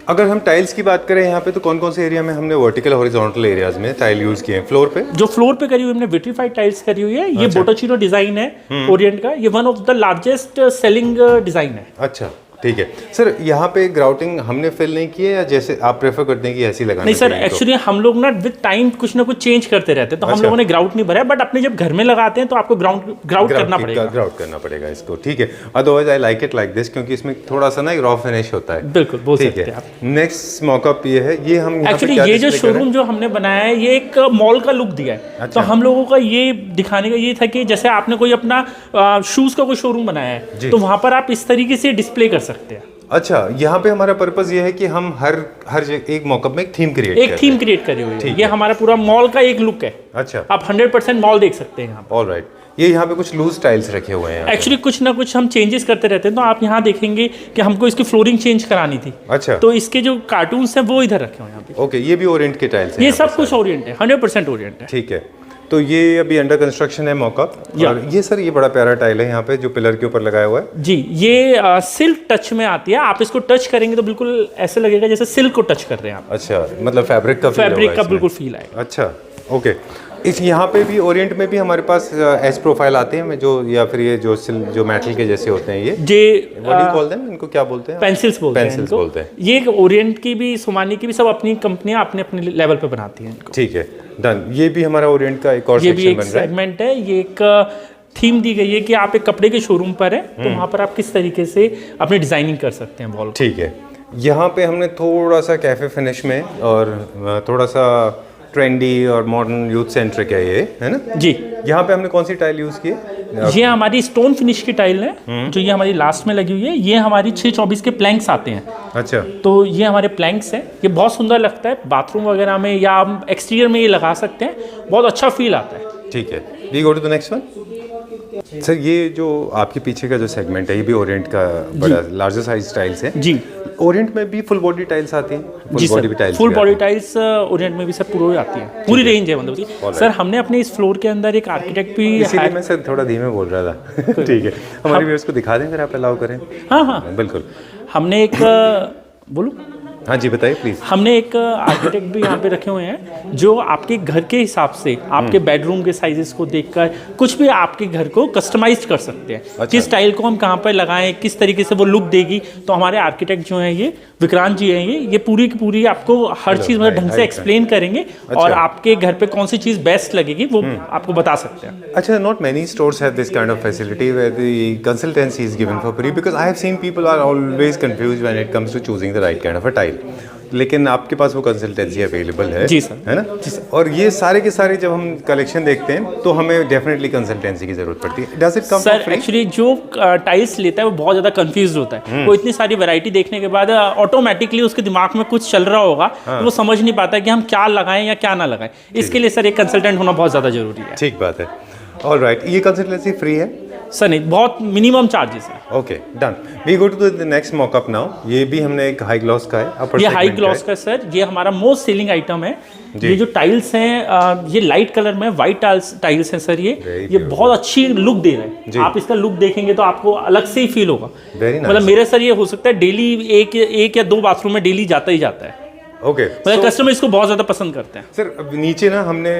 अगर हम टाइल्स की बात करें यहाँ पे, तो कौन कौन से एरिया में हमने वर्टिकल हॉरिजॉन्टल एरियाज में टाइल यूज किए हैं? फ्लोर पे जो फ्लोर पे करी हुई हमने विट्रीफाइड टाइल्स करी हुई है। ये बोटोचिनो डिजाइन है ओरिएंट का, ये one of the largest selling design है। अच्छा, ठीक है सर। यहाँ पे ग्राउटिंग हमने फिल नहीं की है या जैसे आप प्रेफर करते हैं कि ऐसी लगाना? नहीं सर, एक्चुअली हम लोग ना विद टाइम कुछ ना कुछ चेंज करते रहते हैं, तो हम लोगों ने ग्राउट नहीं भरा है, बट अपने जब घर में लगाते हैं तो आपको ग्राउट करना पड़ेगा। ग्राउट करना पड़ेगा इसको, ठीक है। Otherwise I like it like this, क्योंकि इसमें थोड़ा सा ना एक रॉ फिनिश होता है। बिल्कुल, बोल सकते हैं आप। नेक्स्ट मॉकअप ये है, ये हम एक्चुअली ये जो शोरूम जो हमने बनाया है, ये एक मॉल का लुक दिया है। अच्छा। तो हम लोगों का ये दिखाने का ये था कि जैसे आपने कोई अपना शूज का कोई शोरूम बनाया है, तो वहां पर आप इस तरीके से डिस्प्ले कर सकते हैं। अच्छा, यहाँ पे हमारा पर्पस ये है कि हम हर एक मॉकअप में एक थीम क्रिएट करी हुई है। ये हमारा पूरा मॉल का एक लुक है। अच्छा। आप 100% मॉल देख सकते हैं यहाँ। All right. ये यहाँ पे कुछ लूज टाइल्स रखे हुए हैं। एक्चुअली कुछ ना कुछ हम चेंजेस करते रहते हैं, तो आप यहाँ देखेंगे कि हमको इसकी फ्लोरिंग चेंज करानी थी। अच्छा। तो इसके जो कार्टून्स हैं वो इधर रखे हुए हैं यहाँ पे। ओके, ये भी ओरिएंट के टाइल्स हैं? ये सब कुछ ओरिएंट है, 100% ओरिएंट है। ठीक है। तो ये अभी अंडर कंस्ट्रक्शन है मॉकअप। और ये सर, ये बड़ा प्यारा टाइल है यहाँ पे जो पिलर के ऊपर लगाया हुआ है जी। ये सिल्क टच में आती है। आप इसको टच करेंगे तो बिल्कुल ऐसे लगेगा जैसे सिल्क को टच कर रहे हैं आप। अच्छा, मतलब फैब्रिक का बिल्कुल फील आएगा। अच्छा, ओके। इस यहाँ पे भी ओरिएंट में भी हमारे पास एज प्रोफाइल आते हैं जो, या फिर ये जो मेटल के जैसे होते हैं, ये what do you call them? इनको क्या बोलते हैं? पेंसिल्स बोलते हैं। ये ओरिएंट की भी, सोमानी की भी, सब अपनी कंपनियां अपने अपने लेवल पे बनाती हैं इनको। ठीक है, डन। ये भी हमारा ओरिएंट का एक और सेगमेंट है। ये एक थीम दी गई है कि आप एक कपड़े के शोरूम पर है तो वहाँ पर आप किस तरीके से अपनी डिजाइनिंग कर सकते हैं वॉल। ठीक है, यहाँ पे हमने थोड़ा सा कैफे फिनिश में और थोड़ा सा ट्रेंडी और मॉडर्न यूथ सेंट्रिक है ये, है ना जी। यहाँ पे हमने कौन सी टाइल यूज़ की है? ये हमारी स्टोन फिनिश की टाइल है जो ये हमारी लास्ट में लगी हुई है। ये हमारी 624 के प्लैंक्स आते हैं। अच्छा, तो ये हमारे प्लैंक्स हैं, ये बहुत सुंदर लगता है बाथरूम वगैरह में या हम एक्सटीरियर में ये लगा सकते हैं, बहुत अच्छा फील आता है। ठीक है, we go to the next one. Sir ये जो आपके पीछे का जो सेगमेंट है ये भी ओरिएंट का बड़ा लार्जर साइज टाइल्स है जी। ओरिएंट में भी फुल बॉडी टाइल्स आती हैं? जी फुल बॉडी सर, भी tiles full body tiles Orient में भी सर पूरी आती है, पूरी रेंज है मतलब की। सर हमने अपने इस फ्लोर के अंदर एक आर्किटेक्ट भी, इसीलिए मैं सर थोड़ा धीमे बोल रहा था। ठीक है, हमारे व्यूअर्स को दिखा दें अगर आप अलाउ करें। हाँ बिल्कुल। हमने एक बोलो। हाँ जी बताइए प्लीज़। हमने एक आर्किटेक्ट भी यहाँ पे रखे हुए हैं जो आपके घर के हिसाब से आपके बेडरूम के साइजेस को देखकर कुछ भी आपके घर को कस्टमाइज कर सकते हैं। अच्छा। किस स्टाइल को हम कहाँ पर लगाएं, किस तरीके से वो लुक देगी, तो हमारे आर्किटेक्ट जो हैं ये विक्रांत जी हैं, ये पूरी की पूरी आपको हर चीज़ मतलब ढंग से एक्सप्लेन करेंगे और आपके घर पे कौन सी चीज़ बेस्ट लगेगी वो आपको बता सकते हैं। अच्छा, not many stores have this kind of facility where the consultancy is given for free, because I have seen people are always confused when it comes to choosing the right kind of a tile, लेकिन आपके पास वो consultancy available है। जी sir, है ना जी sir. और ये सारे के सारे जब हम कलेक्शन देखते हैं तो हमें डेफिनेटली कंसल्टेंसी की जरूरत पड़ती है। Does it come for free? Actually जो टाइल्स लेता है वो बहुत ज़्यादा कंफ्यूज होता है। वो इतनी सारी वैरायटी देखने के बाद ऑटोमेटिकली उसके दिमाग में कुछ चल रहा होगा तो वो समझ नहीं पाता कि हम क्या लगाएं या क्या ना लगाएं। इसके लिए सर एक कंसल्टेंट होना बहुत ज़्यादा जरूरी है। ठीक बात है। ऑल राइट, ये कंसल्टेंसी फ्री है? सर नहीं, बहुत मिनिमम चार्जेस है। Okay done, we go to the next mockup now. ये भी हमने एक हाई ग्लॉस का है, ये हाई ग्लॉस का सर, ये हमारा मोस्ट सेलिंग आइटम है। ये जो टाइल्स हैं ये लाइट कलर में वाइट टाइल्स हैं सर। ये बहुत अच्छी लुक दे रहे हैं। आप इसका लुक देखेंगे तो आपको अलग से ही फील होगा। मतलब मेरे सर ये हो सकता है डेली एक या दो बाथरूम में डेली जाता ही जाता है। ओके, मतलब कस्टमर इसको बहुत ज़्यादा पसंद करते हैं। सर नीचे ना हमने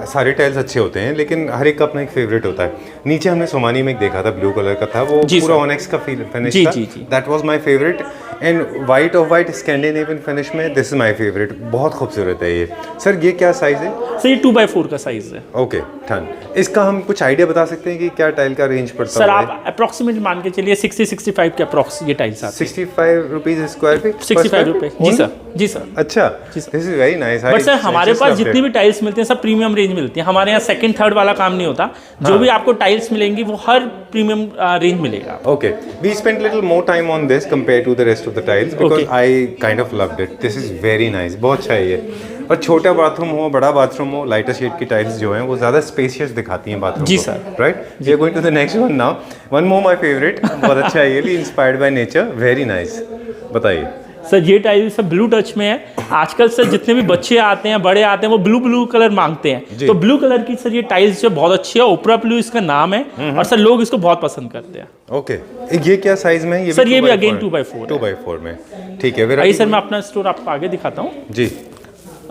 सारे टाइल्स अच्छे होते हैं लेकिन हर एक का अपना एक फेवरेट होता है। नीचे हमने सोमानी में एक देखा था, ब्लू कलर का था, वो पूरा ऑनेक्स का फिनिश था। That was my favourite. And white of white Scandinavian finish में दिस इज माय फेवरेट। बहुत खूबसूरत है ये। सर ये क्या साइज है? सर ये 2x4 का साइज है। Okay done. इसका हम कुछ आइडिया बता सकते हैं कि क्या टाइल का रेंज पड़ता है? सर आप अप्रोक्सीमेट मान के चलिए 60-65 के अप्रोक्स ये टाइल्स आते हैं। 65 रुपीज स्क्वायर फीट? 65 रुपए। जी सर, जी सर। अच्छा, this is very nice. But sir हमारे पास जितनी भी टाइल्स मिलती हैं सब प्रीमियम रेंज मिलती है। हमारे यहाँ सेकंड थर्ड वाला काम नहीं होता। जो भी आपको टाइल्स मिलेंगी वो हर प्रीमियम रेंज मिलेगा। Okay, we spent little more time on this compare to the rest of the tiles because I kind of loved it. This is very nice, बहुत अच्छा है ये। और छोटा बाथरूम हो, बड़ा बाथरूम हो, लाइटर शेड की टाइल्स जो हैं वो ज़्यादा स्पेशियस दिखाती हैं बाथरूम। जी को, sir. Right. We are going to the next one now. One more my favourite, बहुत अच्छा है ये भी, inspired by nature, very nice. बताइए सर। ये टाइल सब ब्लू टच में है। आजकल सर जितने भी बच्चे आते हैं, बड़े आते हैं, वो ब्लू कलर मांगते हैं। तो ब्लू कलर की सर ये टाइल्स जो बहुत अच्छी है, ओपरा ब्लू इसका नाम है और सर लोग इसको बहुत पसंद करते हैं। ओके, ये क्या साइज में है? ये सर ये भी अगेन 2x4 2x4 में। ठीक है, आइए सर मैं अपना स्टोर आपको आगे दिखाता हूँ जी।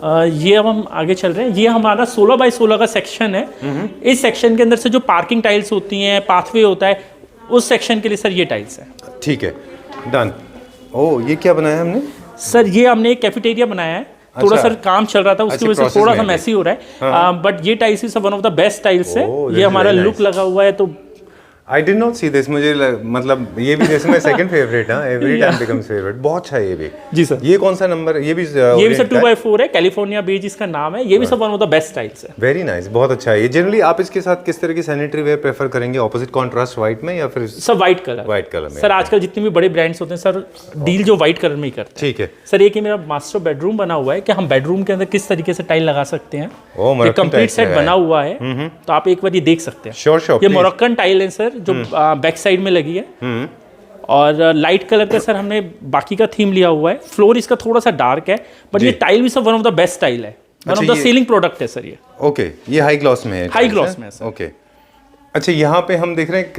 ये अब हम आगे चल रहे हैं। ये हमारा 16x16 का सेक्शन है। इस सेक्शन के अंदर से जो पार्किंग टाइल्स होती हैं, पाथवे होता है, उस सेक्शन के लिए सर ये टाइल्स है। ठीक है डन। ओह, ये क्या बनाया हमने? सर ये हमने एक कैफेटेरिया बनाया है। थोड़ा सर काम चल रहा था उसकी वजह से थोड़ा सा मैसी हो रहा है। बट ये tiles is one of the best tiles है। ये हमारा लुक लगा हुआ है। तो I did not see this. मुझे मतलब ये भी जैसे मैं सेकंड फेवरेट, हाँ, एवरी टाइम बिकम्स फेवरेट। बहुत अच्छा है ये भी। जी सर। ये कौन सा नंबर? ये भी सर 2x4 है, कैलिफोर्निया बेज इसका नाम है। ये भी सब one of the best tiles है। वेरी नाइस, बहुत अच्छा है ये। जनरली आप इसके साथ किस तरह की सैनिटरी वेयर प्रेफर करेंगे? ऑपोजिट कॉन्ट्रास्ट व्हाइट में या फिर sir white colour? White colour में। सर आजकल जितने भी बड़े ब्रांड्स होते हैं सर डील जो व्हाइट कलर में ही करते हैं। ठीक है सर। एक मेरा मास्टर बेडरूम बना हुआ है कि हम बेडरूम के अंदर किस तरीके से टाइल लगा सकते हैं। ये कंप्लीट सेट बना हुआ है, तो आप एक बार ये देख सकते हैं। श्योर। ये मोरक्कन टाइल है सर, जो बैक साइड में लगी है। और लाइट कलर का सर हमने बाकी का थीम लिया हुआ है। फ्लोर इसका थोड़ा सा डार्क है, बट ये टाइल भी sir one of the best tile है। One of the selling product है सर ये। ओके, ये हाई ग्लॉस में है? हाई ग्लॉस में है सर। ओके। अच्छा, यहाँ पे हम देख रहे हैं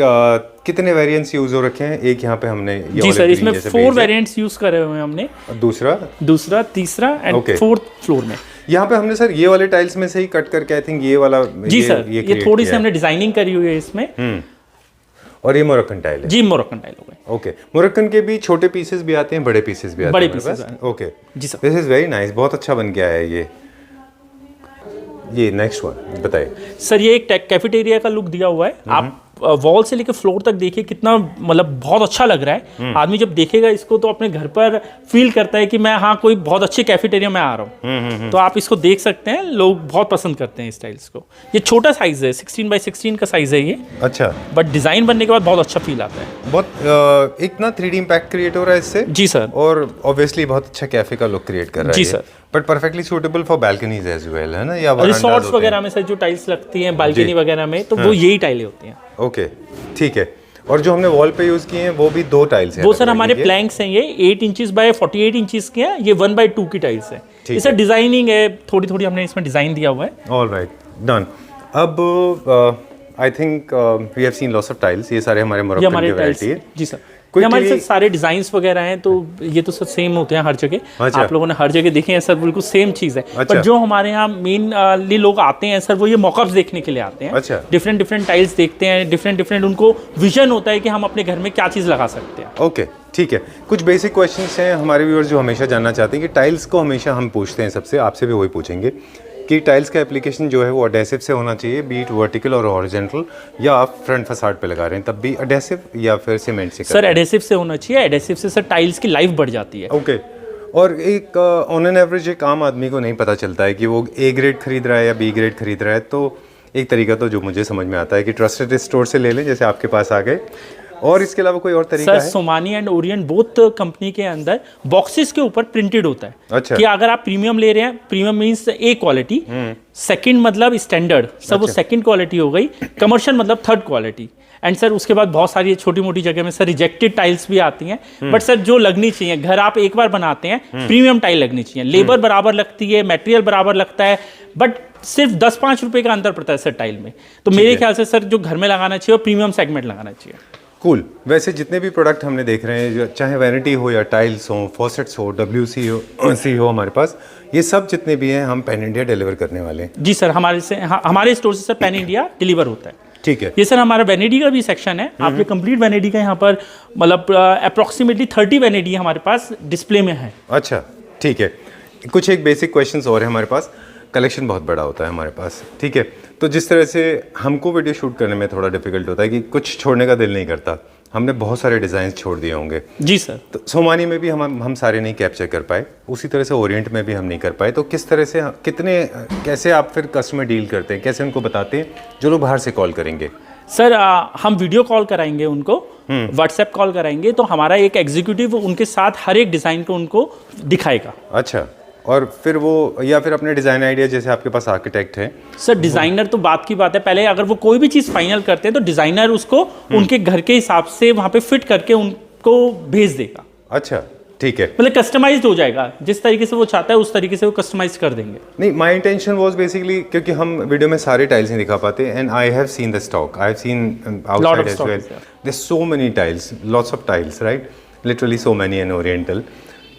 कितने वेरिएंट्स यूज हो रखे हैं। एक यहाँ पे हमने जी सर, इसमें 4 वेरिएंट्स यूज करे हुए हैं हमने। दूसरा तीसरा एंड 4th फ्लोर में। यहाँ पे हमने सर ये वाले टाइल्स में से ही कट करके आई थिंक ये वाला। जी सर, ये थोड़ी सी हमने डिजाइनिंग करी हुई है इसमें। और ये मोरक्कन टाइल है? जी मोरक्कन टाइल हो गए। ओके, मोरक्कन के भी छोटे पीसेस भी आते हैं, बड़े पीसेस भी आते हैं? बड़े पीसेस। ओके जी sir. This is very nice, बहुत अच्छा बन गया है ये नेक्स्ट वन बताइए। सर ये एक कैफेटेरिया का लुक दिया हुआ है। आप वॉल से लेकर फ्लोर तक देखिए कितना मतलब बहुत अच्छा लग रहा है। आदमी जब देखेगा इसको तो अपने घर पर फील करता है कि मैं हाँ कोई बहुत अच्छे कैफेटेरिया में आ रहा हूँ। तो आप इसको देख सकते हैं, लोग बहुत पसंद करते हैं इस टाइल्स को। ये छोटा साइज है, 16x16 का साइज है ये। अच्छा, बट डिजाइन बनने के बाद बहुत अच्छा फील आता है। बहुत एक ना 3D इम्पैक्ट क्रिएट हो रहा है इससे। जी सर। और ऑब्वियसली बहुत अच्छा कैफे का लुक क्रिएट कर रहा है जी ये। Sir. But perfectly suitable for balconies as well, है ना? या रिसोर्ट्स वगैरह में सर जो टाइल्स लगती हैं बालकनी वगैरह में, तो वो यही टाइलें होती हैं। ओके, ठीक है। और जो हमने वॉल पे यूज किए हैं वो भी 2 टाइल्स हैं। वो सर हमारे प्लैंक्स हैं, ये 8 इंचेस बाय 48 इंचेस के हैं। ये 1/2 की टाइल्स है। ये सर डिजाइनिंग है, थोड़ी थोड़ी हमने इसमें डिजाइन दिया हुआ है। Alright, done. अब I think we have seen lots of tiles. ये सारे हमारे मोरक्कन की वैरायटी है। जी सर। ये हमारे सर सारे डिजाइन्स वगैरह हैं, तो ये तो सर सेम होते हैं हर जगह। अच्छा। आप लोगों ने हर जगह देखे हैं सर, बिल्कुल सेम चीज़ है। अच्छा। पर जो हमारे यहाँ मेनली लोग आते हैं सर, वो ये मॉकअप्स देखने के लिए आते हैं। अच्छा। डिफरेंट टाइल्स देखते हैं, डिफरेंट उनको विजन होता है कि हम अपने घर में क्या चीज़ लगा सकते हैं। ओके, ठीक है। कुछ बेसिक क्वेश्चंस हैं हमारे व्यूअर्स जो हमेशा जानना चाहते हैं कि टाइल्स को हमेशा हम पूछते हैं सबसे, आपसे भी वही पूछेंगे कि टाइल्स का एप्लीकेशन जो है वो एडेसिव से होना चाहिए, बीट वर्टिकल और हॉरिजॉन्टल, या आप फ्रंट फसाड पे लगा रहे हैं तब भी एडेसिव, या फिर सीमेंट से? सर एडेसिव से होना चाहिए। एडेसिव से सर टाइल्स की लाइफ बढ़ जाती है। ओके। और एक ऑन एन एवरेज एक आम आदमी को नहीं पता चलता है कि वो A ग्रेड खरीद रहा है या B ग्रेड खरीद रहा है, तो एक तरीका तो जो मुझे समझ में आता है कि ट्रस्टेड स्टोर से ले लें, जैसे आपके पास आ गए। और इसके अलावा कोई और तरीका सर है? Somani and Orient both company के अंदर बॉक्सेस के ऊपर प्रिंटेड होता है। अच्छा। कि अगर आप प्रीमियम ले रहे हैं, प्रीमियम मींस ए क्वालिटी, सेकंड मतलब स्टैंडर्ड, सर वो सेकंड क्वालिटी हो गई, कमर्शियल मतलब थर्ड क्वालिटी। एंड सर उसके बाद बहुत सारी छोटी मोटी जगह में सर रिजेक्टेड टाइल्स भी आती हैं। बट सर जो लगनी चाहिए, घर आप एक बार बनाते हैं, प्रीमियम टाइल लगनी चाहिए। लेबर बराबर लगती है, मटेरियल बराबर लगता है, बट सिर्फ 10-5 रुपए का अंतर पड़ता है सर टाइल में। तो मेरे ख्याल से सर जो घर में लगाना चाहिए वो प्रीमियम सेगमेंट लगाना चाहिए। कूल। वैसे जितने भी प्रोडक्ट हमने देख रहे हैं, चाहे वैनिटी हो या टाइल्स हो, फॉसेट्स हो, WC हो हमारे पास, ये सब जितने भी हैं हम पैन इंडिया डिलीवर करने वाले हैं। जी सर, हमारे स्टोर से सर पैन इंडिया डिलीवर होता है। ठीक है। ये सर हमारा वैनिटी का भी सेक्शन है। आप ये कंप्लीट वैनिटी का यहाँ पर मतलब अप्रॉक्सीमेटली 30 वैनिटी हमारे पास डिस्प्ले में है। अच्छा, ठीक है। कुछ एक बेसिक क्वेश्चंस और है हमारे पास। कलेक्शन बहुत बड़ा होता है हमारे पास, ठीक है? तो जिस तरह से हमको वीडियो शूट करने में थोड़ा डिफिकल्ट होता है कि कुछ छोड़ने का दिल नहीं करता, हमने बहुत सारे डिज़ाइन छोड़ दिए होंगे। जी सर। तो सोमानी में भी हम सारे नहीं कैप्चर कर पाए, उसी तरह से ओरिएंट में भी हम नहीं कर पाए। तो किस तरह से कैसे आप फिर कस्टमर डील करते हैं, कैसे उनको बताते हैं जो लोग बाहर से कॉल करेंगे? सर हम वीडियो कॉल कराएंगे उनको, व्हाट्सएप कॉल कराएंगे, तो हमारा एक एग्जीक्यूटिव उनके साथ हर एक डिज़ाइन को उनको दिखाएगा। अच्छा। और फिर वो, या फिर अपने डिज़ाइन आइडिया, जैसे आपके पास आर्किटेक्ट हैं सर, डिज़ाइनर तो बात की बात है, पहले अगर वो कोई भी चीज़ फाइनल करते हैं तो डिज़ाइनर उसको उनके घर के हिसाब से वहाँ पे फिट करके उनको भेज देगा। अच्छा, ठीक है। मतलब कस्टमाइज्ड हो जाएगा, जिस तरीके से वो चाहता है उस तरीके से वो कस्टमाइज कर देंगे। नहीं, माय इंटेंशन वाज बेसिकली, क्योंकि हम वीडियो में सारे टाइल्स नहीं दिखा पाते, and I have seen the stock, I have seen outside as well, there so many tiles, lots of tiles, right? Literally so many in Oriental.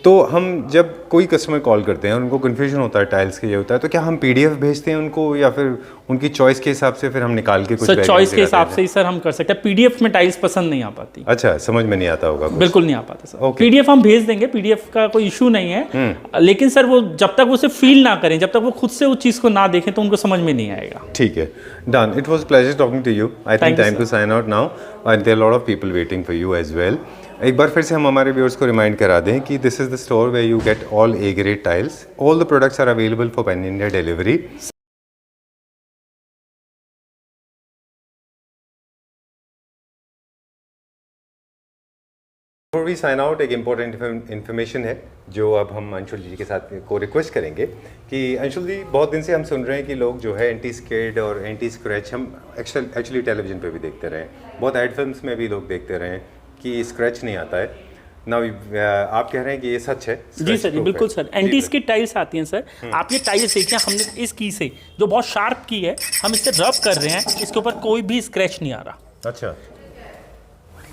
तो हम जब कोई कस्टमर कॉल करते हैं और उनको कन्फ्यूजन होता है टाइल्स के, ये होता है, तो क्या हम PDF भेजते हैं उनको, या फिर उनकी चॉइस के हिसाब से फिर हम निकाल के कुछ? सर चॉइस के हिसाब से ही सर हम कर सकते हैं। PDF में टाइल्स पसंद नहीं आ पाती। अच्छा, समझ में नहीं आता होगा कुछ? बिल्कुल नहीं आ पाता सर। Okay. PDF हम भेज देंगे, PDF का कोई इशू नहीं है। लेकिन सर वो जब तक उसे फील ना करें, जब तक वो खुद से उस चीज़ को ना देखें, तो उनको समझ में नहीं आएगा। ठीक है, done. It was pleasure talking to you. I think time to sign out now, and there are lot of people waiting for you as well. एक बार फिर से हम हमारे व्यूअर्स को रिमाइंड करा दें कि this is the store where you get all A grade tiles. All the products are available for pan India delivery. Before we sign out, एक इम्पोर्टेंट इन्फॉर्मेशन है जो अब हम अंशुल जी के साथ को रिक्वेस्ट करेंगे कि अंशुल जी, बहुत दिन से हम सुन रहे हैं कि लोग जो है एंटी स्केड और एंटी स्क्रैच, हम एक्चुअली टेलीविजन पे भी देखते रहे हैं, बहुत एड फिल्म्स में भी लोग देखते रहे हैं कि स्क्रैच नहीं आता है। नाउ आप कह रहे हैं कि ये सच है? जी सर, बिल्कुल सर। एंटी स्किड टाइल्स आती हैं सर। आप ये टाइल्स देखिए, हमने इस की से जो बहुत शार्प की है, हम इससे रब कर रहे हैं, इसके ऊपर कोई भी स्क्रैच नहीं आ रहा। अच्छा,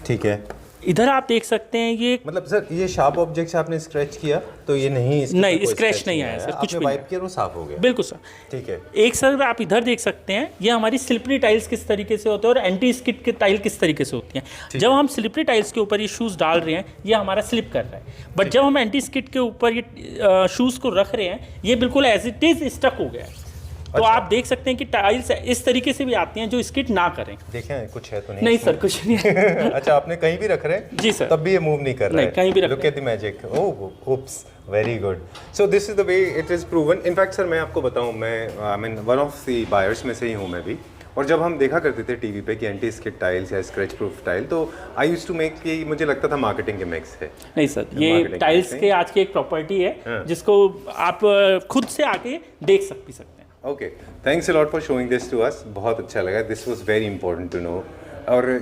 ठीक है। इधर आप देख सकते हैं, ये मतलब सर ये शार्प ऑब्जेक्ट से आपने स्क्रैच किया तो ये नहीं स्क्रैच नहीं आया सर, कुछ भी वाइप किया वो साफ हो गया। बिल्कुल सर, ठीक है। एक सर आप इधर देख सकते हैं, ये हमारी स्लिपरी टाइल्स किस तरीके से होते हैं और एंटी स्किड की टाइल किस तरीके से होती हैं। जब हम स्लिपरी टाइल्स के ऊपर ये शूज़ डाल रहे हैं, ये हमारा स्लिप कर रहा है, बट जब हम एंटी स्किड के ऊपर ये शूज़ को रख रहे हैं, ये बिल्कुल एज इट इज़ स्टक हो गया है। तो आप देख सकते हैं कि टाइल्स इस तरीके से भी आती हैं जो स्किड ना करें। देखें कुछ है तो नहीं? नहीं सर, कुछ नहीं है। अच्छा, आपने कहीं भी रख रहे हैं? जी सर। तब भी ये मूव नहीं कर रहा है? नहीं, कहीं भी रख look at the magic. Oh, oops, very good. So this is the way it is proven. In fact sir मैं आपको बताऊं, मैं I mean one of the buyers में से ही हूं मैं भी। और जब हम देखा करते थे टीवी पे कि एंटी स्किड टाइल्स या स्क्रैच प्रूफ टाइल, तो आई यूज्ड टू मेक कि मुझे लगता था मार्केटिंग के मिक्स है। नहीं सर, ये टाइल्स के आज की एक प्रॉपर्टी है जिसको आप खुद से आके देख सकते हैं। Okay, thanks a lot for showing this to us. बहुत अच्छा लगा, this was very important to know. और